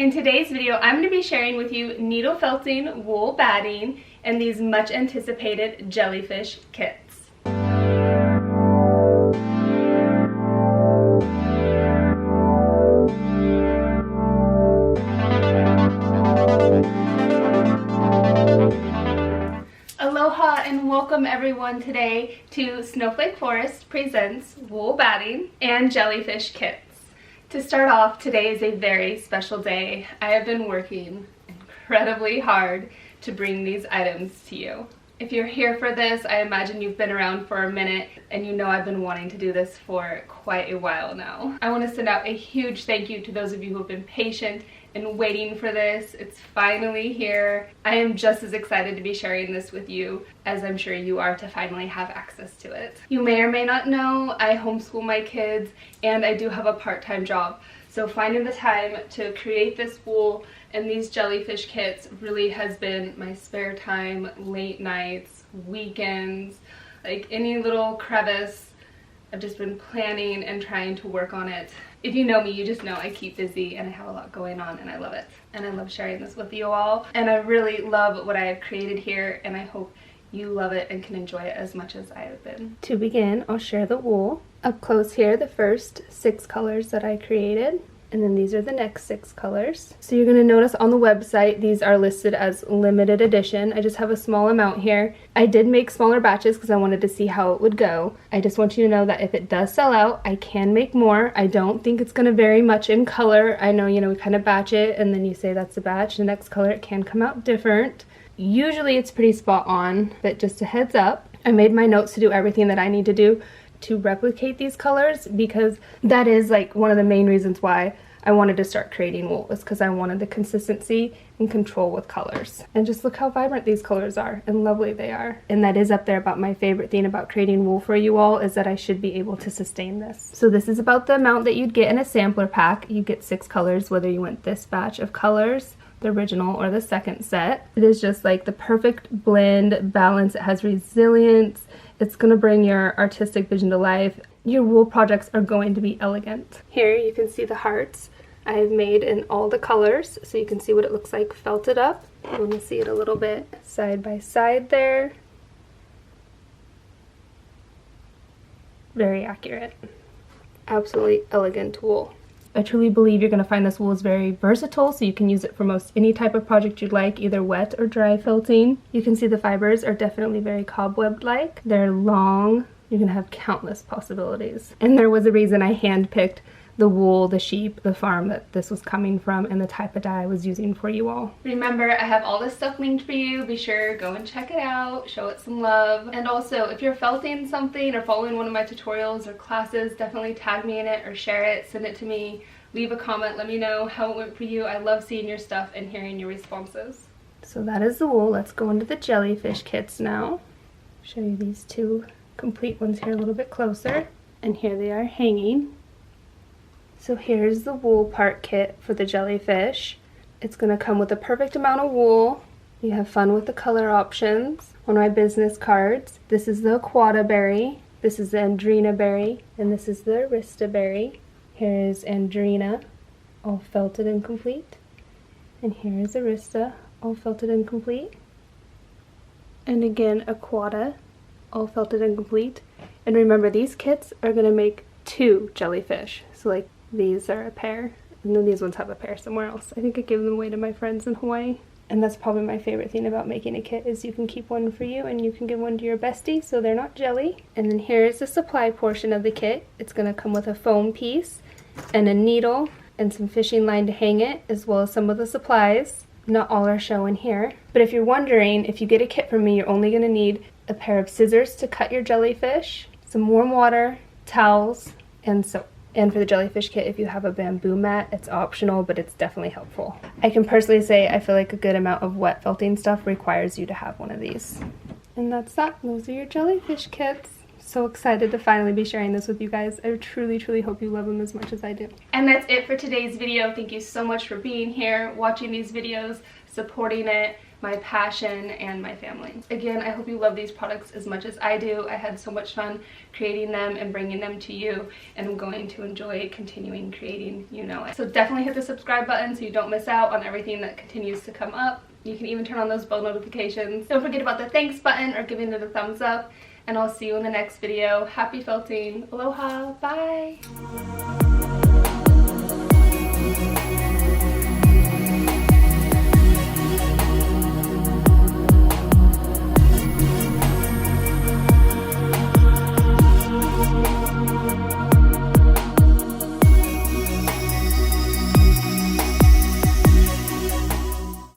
In today's video, I'm going to be sharing with you needle felting, wool batting, and these much anticipated jellyfish kits. Aloha and welcome everyone today to Snowflake Forest presents wool batting and jellyfish kits. To start off, today is a very special day. I have been working incredibly hard to bring these items to you. If you're here for this, I imagine you've been around for a minute and you know I've been wanting to do this for quite a while now. I want to send out a huge thank you to those of you who have been patient and waiting for this. It's finally here. I am just as excited to be sharing this with you as I'm sure you are to finally have access to it. You may or may not know I homeschool my kids and I do have a part-time job. So finding the time to create this wool and these jellyfish kits really has been my spare time, late nights, weekends, like any little crevice. I've just been planning and trying to work on it. If you know me, you just know I keep busy and I have a lot going on and I love it. And I love sharing this with you all. And I really love what I have created here and I hope you love it and can enjoy it as much as I have been. To begin, I'll share the wool. Up close here, the first 6 colors that I created. And then these are the next 6 colors. So you're going to notice on the website these are listed as limited edition. I just have a small amount here. I did make smaller batches because I wanted to see how it would go. I just want you to know that if it does sell out, I can make more. I don't think it's going to vary much in color. I know, we kind of batch it and then you say that's a batch. The next color, it can come out different. Usually it's pretty spot on, but just a heads up. I made my notes to do everything that I need to do to replicate these colors because that is like one of the main reasons why I wanted to start creating wool, is because I wanted the consistency and control with colors. And just look how vibrant these colors are and lovely they are. And that is up there about my favorite thing about creating wool for you all, is that I should be able to sustain this. So this is about the amount that you'd get in a sampler pack. You get 6 colors whether you want this batch of colors, the original or the second set. It is just like the perfect blend, balance. It has resilience. It's going to bring your artistic vision to life. Your wool projects are going to be elegant. Here you can see the hearts I've made in all the colors, so you can see what it looks like felted up. You want to see it a little bit side by side there. Very accurate. Absolutely elegant wool. I truly believe you're going to find this wool is very versatile, so you can use it for most any type of project you'd like, either wet or dry felting. You can see the fibers are definitely very cobweb-like. They're long. You're going to have countless possibilities. And there was a reason I handpicked the wool, the sheep, the farm that this was coming from, and the type of dye I was using for you all. Remember, I have all this stuff linked for you. Be sure, go and check it out, show it some love. And also, if you're felting something or following one of my tutorials or classes, definitely tag me in it or share it, send it to me, leave a comment, let me know how it went for you. I love seeing your stuff and hearing your responses. So that is the wool. Let's go into the jellyfish kits now. Show you these 2 complete ones here a little bit closer. And here they are hanging. So here's the wool part kit for the jellyfish. It's going to come with a perfect amount of wool. You have fun with the color options. On my business cards, this is the aquata berry, this is the andrina berry, and this is the arista berry. Here is andrina, all felted and complete. And here is arista, all felted and complete. And again, aquata, all felted and complete. And remember, these kits are going to make 2 jellyfish. So like these are a pair, and then these ones have a pair somewhere else. I think I gave them away to my friends in Hawaii. And that's probably my favorite thing about making a kit, is you can keep one for you and you can give one to your bestie so they're not jelly. And then here's the supply portion of the kit. It's going to come with a foam piece and a needle and some fishing line to hang it, as well as some of the supplies. Not all are shown here. But if you're wondering, if you get a kit from me, you're only going to need a pair of scissors to cut your jellyfish, some warm water, towels, and soap. And for the jellyfish kit, if you have a bamboo mat, it's optional, but it's definitely helpful. I can personally say I feel like a good amount of wet felting stuff requires you to have one of these. And that's that. Those are your jellyfish kits. so excited to finally be sharing this with you guys. I truly, truly hope you love them as much as I do. And that's it for today's video. Thank you so much for being here, watching these videos, supporting it, my passion, and my family. Again, I hope you love these products as much as I do. I had so much fun creating them and bringing them to you, and I'm going to enjoy continuing creating, you know it. So definitely hit the subscribe button so you don't miss out on everything that continues to come up. You can even turn on those bell notifications. Don't forget about the thanks button or giving it a thumbs up, and I'll see you in the next video. Happy felting. Aloha. Bye.